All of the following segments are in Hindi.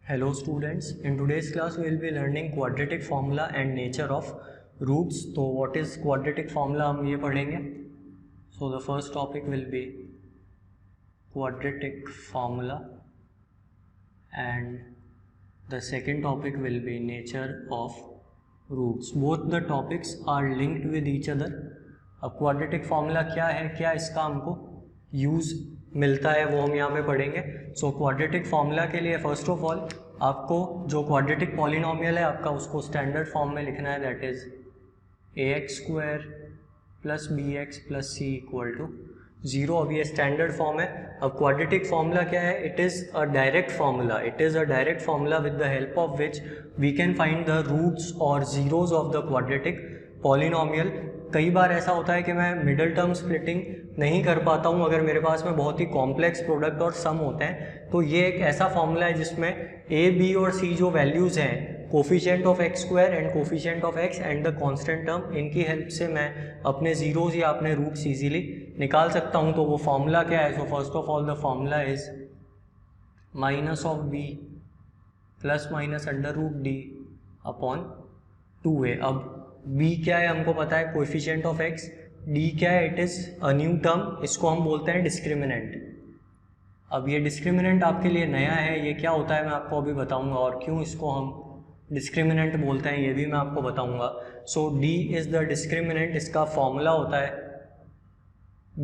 Hello students, in today's class we will be learning quadratic formula and nature of roots. तो what is quadratic formula हम ये पढ़ेंगे. So the first topic will be quadratic formula and the second topic will be nature of roots. Both the topics are linked with each other. अब quadratic formula क्या है, क्या इसका हमको यूज़ मिलता है वो हम यहाँ पे पढ़ेंगे. सो क्वाड्रेटिक फार्मूला के लिए फर्स्ट ऑफ ऑल आपको जो क्वाड्रेटिक पॉलिनोमियल है आपका उसको स्टैंडर्ड फॉर्म में लिखना है, that is ax² plus bx plus c equal to 0. अब ये स्टैंडर्ड फॉर्म है. अब क्वाड्रेटिक फार्मूला क्या है? It is a direct formula. It is a direct formula with the help of which we can find the roots और zeros of the quadratic polynomial. कई बार ऐसा होता है कि मैं मिडल टर्म स्प्लिटिंग नहीं कर पाता हूँ अगर मेरे पास में बहुत ही कॉम्प्लेक्स प्रोडक्ट और सम होते हैं. तो ये एक ऐसा फॉर्मूला है जिसमें ए बी और सी जो वैल्यूज़ हैं, coefficient of x² and coefficient of x and the constant term, इनकी हेल्प से मैं अपने जीरोज या अपने रूट्स इजीली निकाल सकता हूँ. तो वो फॉर्मूला क्या है? So first of all the formula is minus of b plus minus under root d upon 2a. अब b क्या है हमको पता है, कोएफिशिएंट ऑफ x. d क्या है? It is a new term, इसको हम बोलते हैं डिस्क्रिमिनेंट. अब ये डिस्क्रिमिनेंट आपके लिए नया है, ये क्या होता है मैं आपको अभी बताऊंगा, और क्यों इसको हम डिस्क्रिमिनेंट बोलते हैं ये भी मैं आपको बताऊंगा. सो d इज़ द डिस्क्रिमिनेंट. इसका फॉर्मूला होता है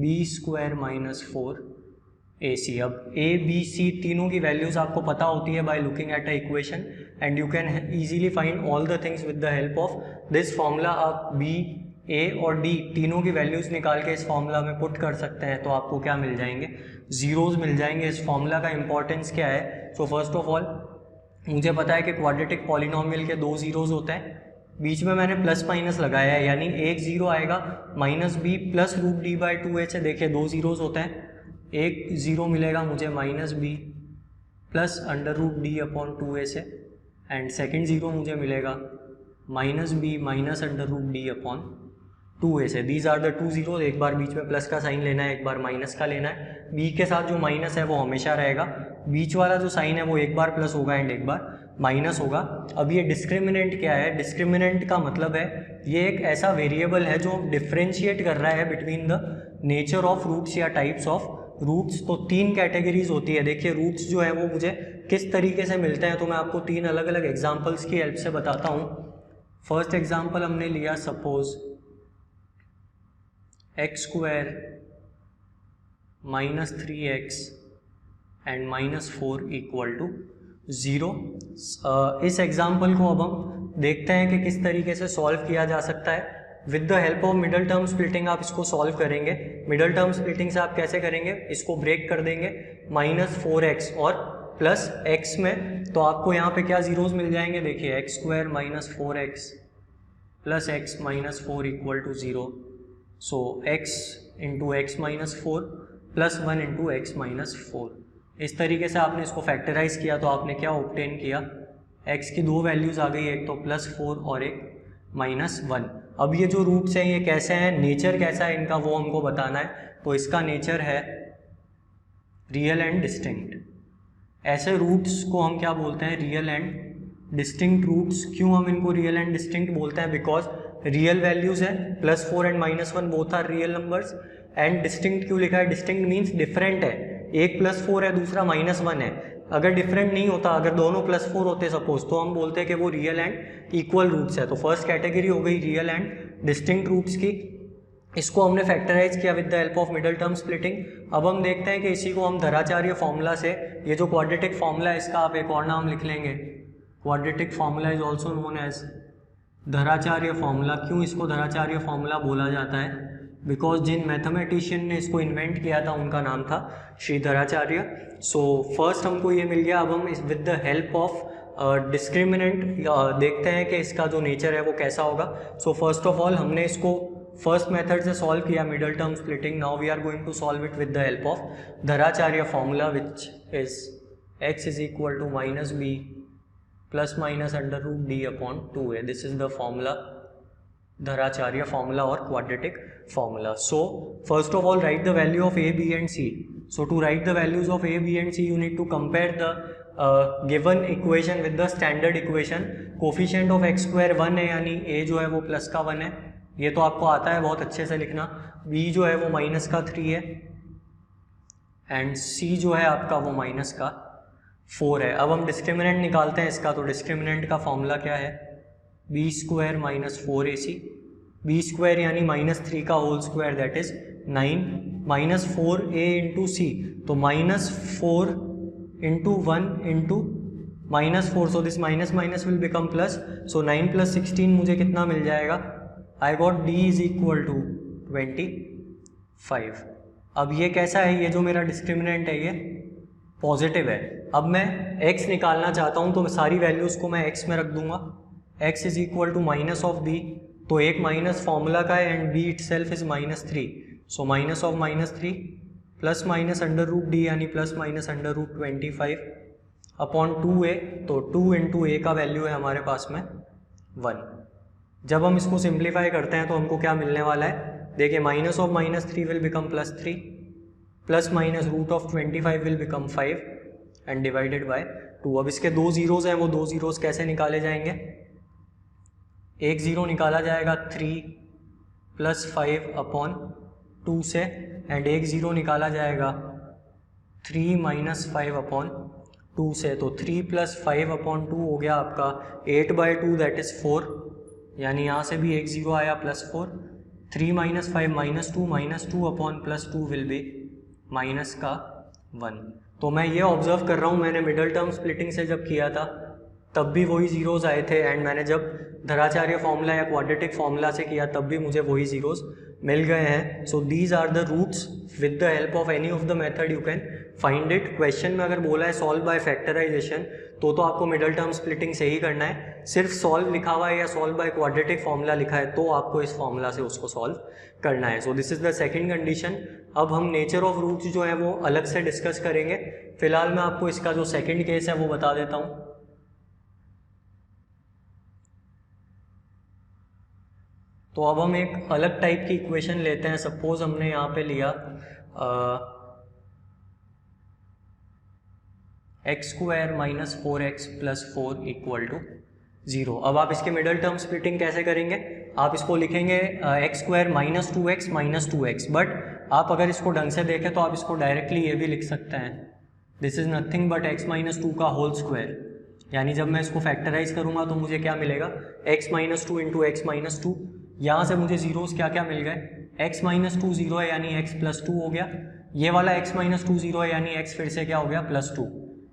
b² माइनस 4ac. अब a b c तीनों की वैल्यूज़ आपको पता होती है by looking at a equation and you can easily find all the things with the help of this formula. आप b a और d तीनों की वैल्यूज़ निकाल के इस फॉर्मूला में पुट कर सकते हैं. तो आपको क्या मिल जाएंगे? जीरोज़ मिल जाएंगे. इस फॉर्मूला का इंपॉर्टेंस क्या है? सो फर्स्ट ऑफ ऑल मुझे पता है कि क्वाड्रेटिक पॉलिनोमियल के 2 जीरोज़ होते हैं. बीच में मैंने प्लस माइनस लगाया है, यानी एक जीरो आएगा minus b plus root d by 2a से. देखिए 2 जीरोज़ होते हैं, एक ज़ीरो मिलेगा मुझे minus b plus under root d upon 2a से, एंड सेकेंड ज़ीरो मुझे मिलेगा minus b minus under root d upon 2a से. These are the 2 zero. एक बार बीच में प्लस का साइन लेना है, एक बार माइनस का लेना है. b के साथ जो माइनस है वो हमेशा रहेगा, बीच वाला जो साइन है वो एक बार प्लस होगा एंड एक बार माइनस होगा. अब ये डिस्क्रिमिनेंट क्या है? डिस्क्रिमिनेंट का मतलब है ये एक ऐसा वेरिएबल है जो डिफ्रेंशिएट कर रहा है between the nature of roots या टाइप्स ऑफ रूट्स. तो 3 कैटेगरीज होती है. देखिए रूट्स जो है वो मुझे किस तरीके से मिलते हैं, तो मैं आपको 3 अलग अलग एग्जाम्पल्स की हेल्प से बताता हूँ. फर्स्ट एग्जाम्पल हमने लिया, suppose x² minus 3x and minus 4 equal to 0. इस एग्जाम्पल को अब हम देखते हैं कि किस तरीके से सॉल्व किया जा सकता है. With the help of middle term splitting आप इसको सॉल्व करेंगे. मिडल टर्म स्प्लिटिंग से आप कैसे करेंगे? इसको ब्रेक कर देंगे माइनस 4x और प्लस x में. तो आपको यहाँ पे क्या जीरोज़ मिल जाएंगे? देखिए x² minus 4x plus x minus 4 equal to 0. So x into x minus 4 plus 1 into x minus 4. इस तरीके से आपने इसको फैक्टराइज किया तो आपने क्या ऑब्टेन किया? x की 2 वैल्यूज़ आ गई, एक तो प्लस 4 और एक माइनस 1. अब ये जो रूट्स हैं ये कैसे हैं, नेचर कैसा है इनका, वो हमको बताना है. तो इसका नेचर है रियल एंड डिस्टिंक्ट. ऐसे रूट्स को हम क्या बोलते हैं? Real and distinct roots. क्यों हम इनको रियल एंड डिस्टिंक्ट बोलते हैं? बिकॉज रियल वैल्यूज़ है, plus 4 and minus 1 both are real numbers. And distinct क्यों लिखा है? डिस्टिंक्ट मीन्स डिफरेंट है. एक प्लस 4 है, दूसरा माइनस 1 है. अगर डिफरेंट नहीं होता, अगर दोनों प्लस 4 होते सपोज, तो हम बोलते हैं कि वो रियल एंड इक्वल रूट्स है. तो फर्स्ट कैटेगरी हो गई रियल एंड डिस्टिंक्ट रूट्स की. इसको हमने फैक्टराइज किया with the help of middle term splitting. अब हम देखते हैं कि इसी को हम धराचार्य फॉर्मूला से, ये जो क्वाड्रेटिक फॉर्मूला है इसका आप एक और नाम लिख लेंगे. Quadratic formula is also known as Dharacharya formula. क्यों इसको धराचार्य फॉर्मूला बोला जाता है? बिकॉज जिन मैथमेटिशियन ने इसको इन्वेंट किया था उनका नाम था श्री धराचार्य. सो फर्स्ट हमको ये मिल गया. अब हम इस with the help of discriminant देखते हैं कि इसका जो नेचर है वो कैसा होगा. सो फर्स्ट ऑफ ऑल हमने इसको फर्स्ट मेथड से सॉल्व किया, middle term splitting. Now we are going to solve it with the help of Dharacharya formula which is x is equal to minus b plus minus under root d upon 2a. This is the formula, Dharacharya formula और quadratic formula. So first of all write the value of a b and c. So to write the values of a, b and c, you need to compare the given equation with the standard equation. Coefficient of x square 1 है, यानी a जो है वो प्लस का 1 है, ये तो आपको आता है बहुत अच्छे से लिखना. b जो है वो माइनस का 3 है एंड c जो है आपका वो माइनस का 4 है. अब हम डिस्क्रिमिनेंट निकालते हैं इसका. तो डिस्क्रिमिनेंट का फॉर्मूला क्या है? B square minus 4ac. B square यानी माइनस 3 का whole square that is 9 minus 4a into C. तो minus 4 into 1 into minus 4. So this minus minus will become plus. So 9 plus 16 मुझे कितना मिल जाएगा? I got d is equal to 25. अब ये कैसा है? ये जो मेरा डिस्क्रिमिनेंट है ये पॉजिटिव है. अब मैं x निकालना चाहता हूँ तो सारी वैल्यूज़ को मैं x में रख दूंगा. x is equal to minus of b. तो एक माइनस फॉर्मूला का है and b itself is minus 3. So minus of minus 3 plus minus under root D यानी plus minus under root 25 upon 2a. तो 2 इंटू ए का वैल्यू है हमारे पास में 1. जब हम इसको सिंप्लीफाई करते हैं तो हमको क्या मिलने वाला है? देखिए minus of minus 3 will become plus 3 plus minus root of 25 will become 5 and divided by 2. अब इसके दो जीरोज़ हैं, वो दो जीरोज़ कैसे निकाले जाएंगे? एक ज़ीरो निकाला जाएगा 3 प्लस 5 अपॉन 2 से एंड एक ज़ीरो निकाला जाएगा 3 माइनस 5 अपॉन 2 से. तो 3 प्लस 5 अपॉन 2 हो गया आपका 8/2 दैट इज़ 4. यानी यहाँ से भी एक ज़ीरो आया plus 4. 3 minus 5 minus 2 upon plus 2 will be minus का 1. तो मैं ये ऑब्जर्व कर रहा हूँ, मैंने मिडल टर्म स्प्लिटिंग से जब किया था तब भी वही ज़ीरोज़ आए थे एंड मैंने जब धराचार्य फॉर्मूला या क्वाड्रेटिक फॉर्मूला से किया तब भी मुझे वही ज़ीरोज़ मिल गए हैं. So these are the roots. With the help of any of the method you can find it. Question में अगर बोला है सॉल्व बाय फैक्टराइजेशन तो आपको मिडल टर्म स्प्लिटिंग से ही करना है. सिर्फ सॉल्व लिखा हुआ है या सॉल्व बाय क्वाड्रेटिक फॉर्मूला लिखा है तो आपको इस फॉर्मूला से उसको सॉल्व करना है. सो this is the second condition. अब हम नेचर ऑफ रूट्स जो है वो अलग से डिस्कस करेंगे. फिलहाल मैं आपको इसका जो सेकंड केस है वो बता देता हूँ. तो अब हम एक अलग टाइप की इक्वेशन लेते हैं. सपोज हमने यहाँ पे लिया x square minus 4x plus 4 equal to 0. अब आप इसके मिडल टर्म स्प्लिटिंग कैसे करेंगे? आप इसको लिखेंगे x square minus 2x, but आप अगर इसको ढंग से देखें तो आप इसको डायरेक्टली ये भी लिख सकते हैं. This is nothing but x minus 2 का होल स्क्वायर. यानी जब मैं इसको फैक्टराइज करूँगा तो मुझे क्या मिलेगा? x minus 2 into x minus 2. यहाँ से मुझे जीरोस क्या क्या मिल गए? x माइनस 2 0 है यानी x प्लस 2 हो गया. ये वाला x माइनस 2 0 है यानी x फिर से क्या हो गया? प्लस 2.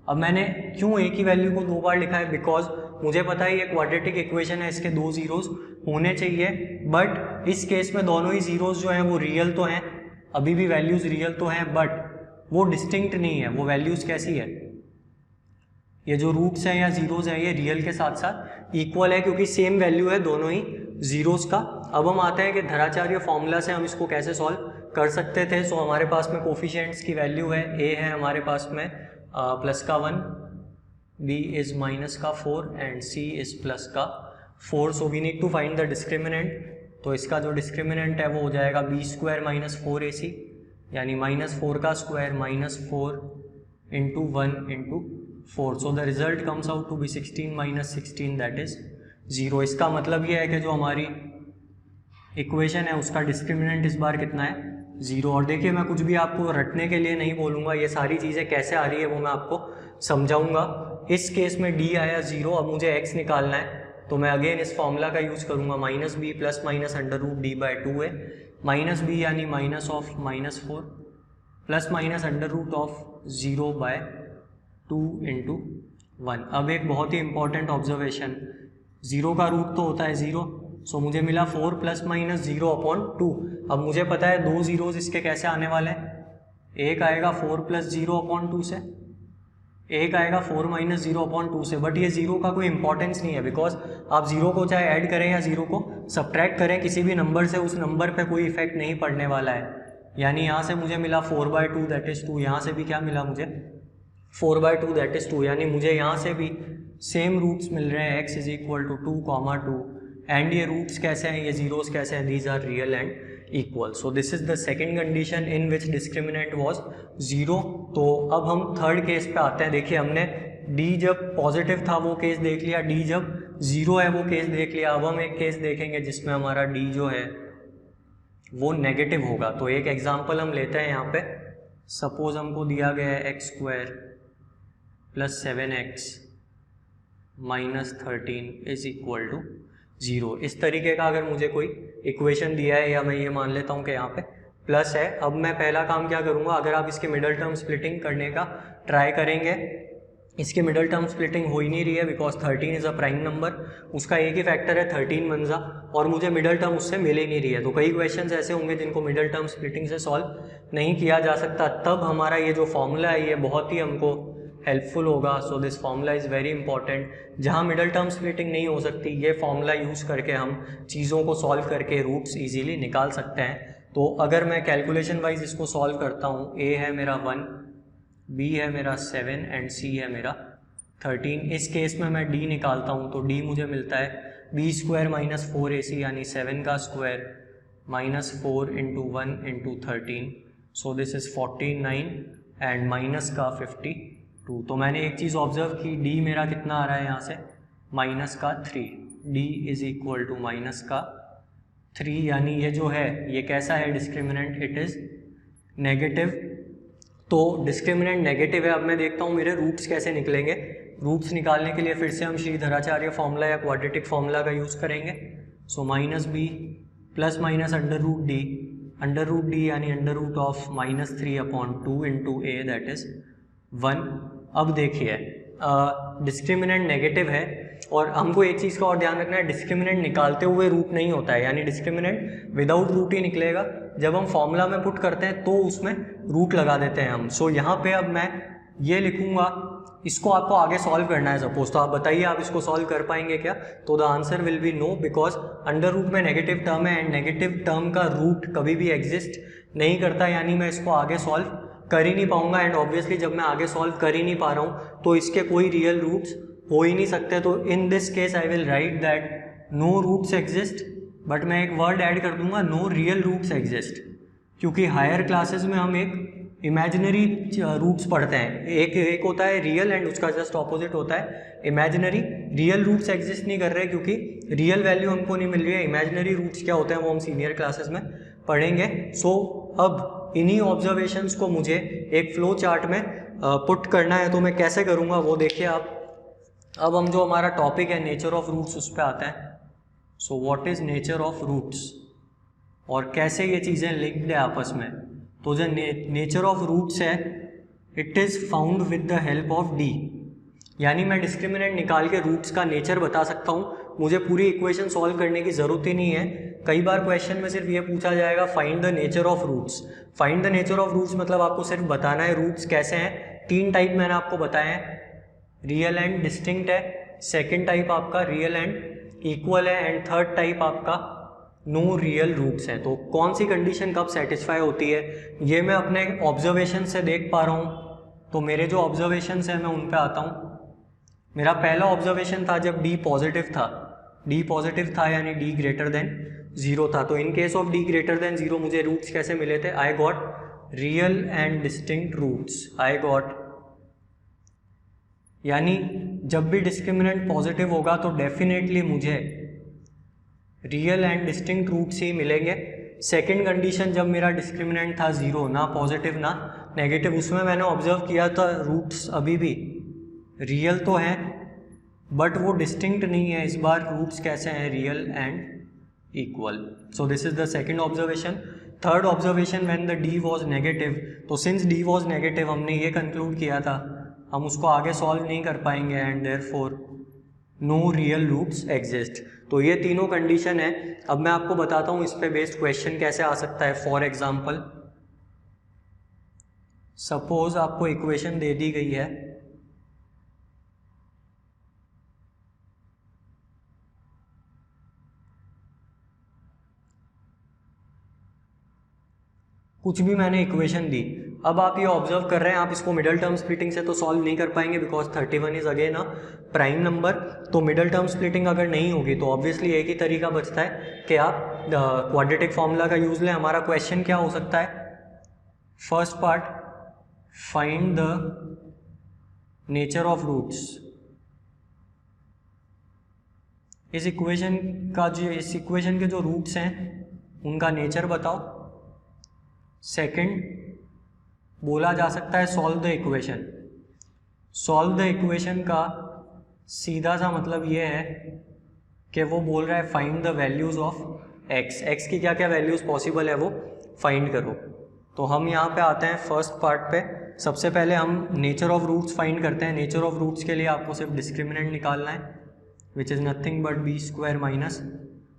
अब मैंने क्यों एक ही वैल्यू को दो बार लिखा है? बिकॉज मुझे पता है ये क्वाड्रेटिक इक्वेशन है, इसके दो जीरोस होने चाहिए, बट इस केस में दोनों ही जीरोस जो हैं वो रियल तो हैं, अभी भी वैल्यूज़ रियल तो हैं, बट वो डिस्टिंक्ट नहीं है. वो वैल्यूज़ कैसी है? ये जो रूट्स हैं या जीरोस हैं ये रियल के साथ साथ इक्वल है क्योंकि सेम वैल्यू है दोनों ही जीरोस का. अब हम आते हैं कि धराचार्य फॉर्मूला से हम इसको कैसे सॉल्व कर सकते थे. सो हमारे पास में कोफिशिएंट्स की वैल्यू है, a है हमारे पास में प्लस का 1, b इज माइनस का 4 एंड c इज प्लस का 4. So we need to find the discriminant. तो इसका जो डिस्क्रिमिनेंट है वो हो जाएगा b स्क्वायर माइनस 4ac यानी माइनस 4 का square minus 4 into 1 into 4. So the result comes out to be 16 minus 16 that is 0. इसका मतलब ये है कि जो हमारी इक्वेशन है उसका डिस्क्रिमिनेंट इस बार कितना है? 0. और देखिए मैं कुछ भी आपको रटने के लिए नहीं बोलूँगा, ये सारी चीज़ें कैसे आ रही है वो मैं आपको समझाऊंगा. इस केस में d आया 0. अब मुझे x निकालना है तो मैं अगेन इस फॉर्मूला का यूज़ करूँगा. Minus B plus minus under root D by 2 है. माइनस बी यानी minus of minus 4 plus minus under root of 0 by 2 into 1. अब एक बहुत ही इंपॉर्टेंट ऑब्जर्वेशन, 0 का रूट तो होता है 0. सो मुझे मिला 4 प्लस माइनस 0 अपॉन 2. अब मुझे पता है दो जीरोज इसके कैसे आने वाले हैं. एक आएगा 4 प्लस 0 अपॉन 2 से, एक आएगा 4 माइनस 0 अपॉन 2 से. बट ये 0 का कोई इंपॉर्टेंस नहीं है बिकॉज आप 0 को चाहे ऐड करें या 0 को सब्ट्रैक्ट करें किसी भी नंबर से, उस नंबर पे कोई इफेक्ट नहीं पड़ने वाला है. यानी यहाँ से मुझे मिला 4/2 दैट इज़ 2. यहाँ से भी क्या मिला मुझे? 4/2 दैट इज़ 2. यानी मुझे यहाँ से भी सेम रूट्स मिल रहे हैं. x इज इक्वल टू 2, 2 एंड ये रूट्स कैसे हैं, ये जीरोस कैसे हैं? These are real and equal. So this is the second condition in which discriminant was 0। तो अब हम थर्ड केस पे आते हैं। देखिए हमने डी जब पॉजिटिव था वो केस देख लिया, डी जब 0 है वो केस देख लिया। अब हम एक केस देखेंगे जिसमें हमारा डी जो है वो नेगेटिव होगा। तो एक एग्जांपल हम लेते हैं यहाँ पे। सपोज हमको दिया गया है x² + 7x - 13 is equal to 0। इस तरीके का अगर मुझे कोई इक्वेशन दिया है, या मैं ये मान लेता हूँ कि यहाँ पे प्लस है। अब मैं पहला काम क्या करूँगा, अगर आप इसके मिडल टर्म स्प्लिटिंग करने का ट्राई करेंगे, इसकी मिडल टर्म स्प्लिटिंग हो ही नहीं रही है because 13 is a prime number, उसका एक ही फैक्टर है 13 मंजा, और मुझे मिडल टर्म उससे मिल ही नहीं रही है। तो कई क्वेश्चंस ऐसे होंगे जिनको मिडल टर्म स्प्लिटिंग से सॉल्व नहीं किया जा सकता। तब हमारा ये जो फॉर्मूला है ये बहुत ही हमको हेल्पफुल होगा। So this formula is very important. जहाँ मिडल टर्म स्प्लिटिंग नहीं हो सकती, ये फॉर्मूला यूज़ करके हम चीज़ों को सॉल्व करके रूट्स ईजिली निकाल सकते हैं। तो अगर मैं कैलकुलेशन वाइज इसको सॉल्व करता हूँ, ए है मेरा 1, बी है मेरा 7 एंड सी है मेरा 13। इस केस में मैं डी निकालता हूँ तो डी मुझे मिलता है b² - 4ac यानी 7 का square -4 × 1 × 13। So this is 49 and minus का 52। तो मैंने एक चीज़ ऑब्जर्व की, डी मेरा कितना आ रहा है यहाँ से -3। डी इज़ इक्वल टू -3, यानी ये जो है ये कैसा है डिस्क्रिमिनेंट, इट इज़ नेगेटिव। तो डिस्क्रिमिनेंट नेगेटिव है। अब मैं देखता हूँ मेरे रूट्स कैसे निकलेंगे। रूट्स निकालने के लिए फिर से हम श्रीधराचार्य फॉर्मूला या क्वाड्रेटिक फॉर्मूला का यूज़ करेंगे। सो -b ± √d यानी √(-3/2 × a) दैट इज़ 1। अब देखिए डिस्क्रिमिनेंट नेगेटिव है और हमको एक चीज़ का और ध्यान रखना है, डिस्क्रिमिनेंट निकालते हुए रूट नहीं होता है, यानी डिस्क्रिमिनेंट विदाउट रूट ही निकलेगा। जब हम फॉर्मूला में पुट करते हैं तो उसमें रूट लगा देते हैं हम। सो यहाँ पे अब मैं ये लिखूँगा, इसको आपको आगे सॉल्व करना है सपोज। तो आप बताइए आप इसको सॉल्व कर पाएंगे क्या? तो the answer will be no, because under root में नेगेटिव टर्म है एंड नेगेटिव टर्म का रूट कभी भी एग्जिस्ट नहीं करता, यानी मैं इसको आगे सॉल्व कर ही नहीं पाऊंगा। एंड ऑब्वियसली जब मैं आगे सॉल्व कर ही नहीं पा रहा हूँ तो इसके कोई रियल रूट्स हो ही नहीं सकते। तो in this case I will write that no roots exist, but मैं एक वर्ड ऐड कर दूंगा, नो रियल रूट्स एग्जिस्ट, क्योंकि हायर क्लासेस में हम एक इमेजिनरी रूट्स पढ़ते हैं। एक होता है रियल एंड उसका जस्ट ऑपोजिट होता है इमेजिनरी। रियल रूट्स एग्जिस्ट नहीं कर रहे क्योंकि रियल वैल्यू हमको नहीं मिल रही है। इमेजिनरी रूट्स क्या होते हैं वो हम सीनियर क्लासेस में पढ़ेंगे। सो अब इन्हीं ऑब्जर्वेशंस को मुझे एक फ्लो चार्ट में पुट करना है, तो मैं कैसे करूँगा वो देखिए आप। अब हम जो हमारा टॉपिक है नेचर ऑफ रूट्स उस पर आते हैं। So what is nature of roots और कैसे ये चीज़ें लिंक्ड है आपस में। तो जो नेचर ऑफ रूट्स है it is found with the help of D, यानी मैं डिस्क्रिमिनेंट निकाल के रूट्स का नेचर बता सकता हूँ। मुझे पूरी इक्वेशन सॉल्व करने की ज़रूरत ही नहीं है। कई बार क्वेश्चन में सिर्फ ये पूछा जाएगा find the nature of roots. Find the nature of roots मतलब आपको सिर्फ बताना है रूट्स कैसे हैं। 3 टाइप मैंने आपको बताए हैं, रियल एंड डिस्टिंक्ट है, सेकेंड टाइप आपका रियल एंड इक्वल है, एंड थर्ड टाइप आपका नो रियल रूट्स है। तो कौन सी कंडीशन कब सेटिस्फाई होती है ये मैं अपने ऑब्जर्वेशन से देख पा रहा हूँ। तो मेरे जो ऑब्जर्वेशन है मैं उन पे आता हूँ। मेरा पहला ऑब्जर्वेशन था जब डी पॉजिटिव था यानी डी ग्रेटर देन 0 था। तो in case of D greater than 0 मुझे रूट्स कैसे मिले थे, I got real and distinct roots. I got, यानी जब भी डिस्क्रिमिनेंट पॉजिटिव होगा तो डेफिनेटली मुझे रियल एंड डिस्टिंक्ट रूट्स ही मिलेंगे। सेकेंड कंडीशन जब मेरा डिस्क्रिमिनेंट था 0, ना पॉजिटिव ना नेगेटिव, उसमें मैंने ऑब्जर्व किया था रूट्स अभी भी रियल तो हैं बट वो डिस्टिंक्ट नहीं है। इस बार रूट्स कैसे हैं, real and equal. So this is the second observation. Third observation when the D was negative, तो सिंस डी वॉज नेगेटिव हमने ये कंक्लूड किया था हम उसको आगे सॉल्व नहीं कर पाएंगे and therefore no real roots exist. तो ये तीनों कंडीशन है। अब मैं आपको बताता हूँ इस पे बेस्ड क्वेश्चन कैसे आ सकता है। फॉर एग्जाम्पल सपोज आपको इक्वेशन दे दी गई है कुछ भी मैंने इक्वेशन दी, अब आप ये ऑब्जर्व कर रहे हैं, आप इसको मिडल टर्म स्प्लिटिंग से तो सॉल्व नहीं कर पाएंगे because 31 is again a prime number. तो मिडल टर्म स्प्लिटिंग अगर नहीं होगी तो ऑब्वियसली एक ही तरीका बचता है कि आप क्वाड्रेटिक फॉर्मूला का यूज लें। हमारा क्वेश्चन क्या हो सकता है? First part, find the nature of roots. इस इक्वेशन के जो रूट्स हैं उनका नेचर बताओ। सेकंड, बोला जा सकता है solve the equation. Solve the equation का सीधा सा मतलब ये है कि वो बोल रहा है find the values of x. X की क्या क्या वैल्यूज पॉसिबल है वो फाइंड करो। तो हम यहाँ पे आते हैं फर्स्ट पार्ट पे। सबसे पहले हम नेचर ऑफ रूट्स फाइंड करते हैं। नेचर ऑफ रूट्स के लिए आपको सिर्फ डिस्क्रिमिनेंट निकालना है, which is nothing but B square minus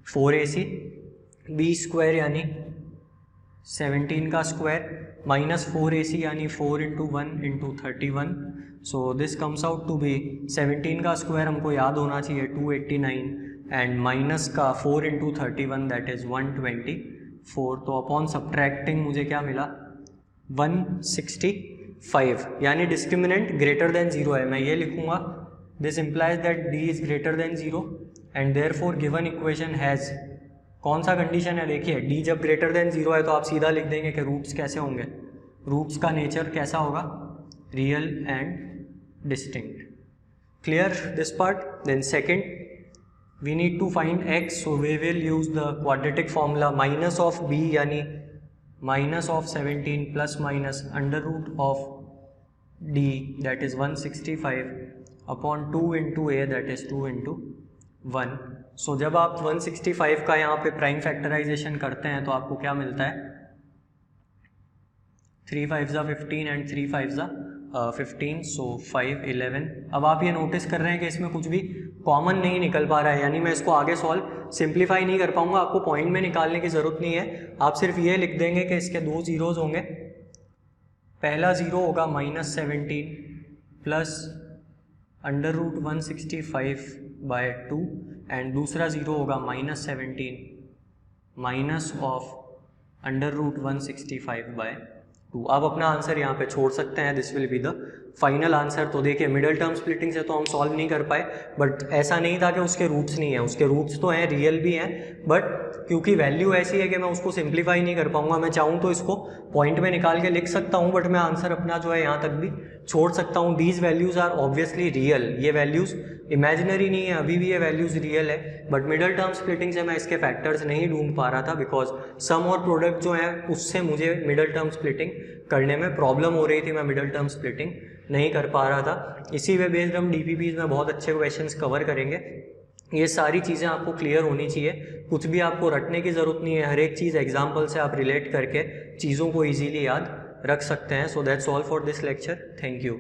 4ac। B square यानी 17 का स्क्वायर माइनस 4ac यानी 4 into 1 into 31। So this comes out to be 17 का स्क्वायर हमको याद होना चाहिए 289 एंड माइनस का 4 इंटू 31 दैट इज़ 124। तो अपॉन सब्ट्रैक्टिंग मुझे क्या मिला? 165 यानी डिस्क्रिमिनेंट ग्रेटर देन 0 है। मैं ये लिखूँगा this implies that d is greater than 0 and therefore given equation has कौन सा कंडीशन है? देखिए d जब ग्रेटर देन 0 है तो आप सीधा लिख देंगे कि रूट्स कैसे होंगे, रूट्स का नेचर कैसा होगा? Real and distinct. Clear this part? Then second, we need to find x, so we will use the quadratic formula minus of b यानी minus of 17 plus minus under root of d that is 165 upon 2 into a that is 2 into 1। So जब आप 165 का यहाँ पे प्राइम फैक्टराइजेशन करते हैं तो आपको क्या मिलता है? 3 5 15 एंड 3 5 15, सो 5 11। अब आप ये नोटिस कर रहे हैं कि इसमें कुछ भी कॉमन नहीं निकल पा रहा है, यानी मैं इसको आगे सॉल्व सिंप्लीफाई नहीं कर पाऊंगा। आपको पॉइंट में निकालने की ज़रूरत नहीं है, आप सिर्फ ये लिख देंगे कि इसके दो जीरोज़ होंगे। पहला ज़ीरो होगा minus 17 plus under root 165 by 2 and दूसरा ज़ीरो होगा minus 17 minus of under root 165 by 2। आप अपना आंसर यहाँ पे छोड़ सकते हैं, this will be the final answer. तो देखिए मिडल टर्म स्प्लिटिंग से तो हम सॉल्व नहीं कर पाए, बट ऐसा नहीं था कि उसके रूट्स नहीं है, उसके रूट्स तो हैं, रियल भी हैं, बट क्योंकि वैल्यू ऐसी है कि मैं उसको सिंप्लीफाई नहीं कर पाऊंगा। मैं चाहूँ तो इसको पॉइंट में निकाल के लिख सकता हूँ, बट मैं आंसर अपना जो है यहाँ तक भी छोड़ सकता हूँ। These values are obviously real, ये वैल्यूज़ इमेजिनरी नहीं है, अभी भी ये वैल्यूज़ रियल है, बट मिडल टर्म स्प्लिटिंग से मैं इसके फैक्टर्स नहीं ढूंढ पा रहा था बिकॉज सम और प्रोडक्ट जो है उससे मुझे मिडल टर्म स्प्लिटिंग करने में प्रॉब्लम हो रही थी, मैं मिडल टर्म स्प्लिटिंग नहीं कर पा रहा था। इसी वे बेस्ड हम DPPs में बहुत अच्छे क्वेश्चंस कवर करेंगे। ये सारी चीज़ें आपको क्लियर होनी चाहिए, कुछ भी आपको रटने की ज़रूरत नहीं है, हर एक चीज़ एग्जाम्पल से आप रिलेट करके चीज़ों को ईजीली याद रख सकते हैं। So that's all for this lecture, thank you.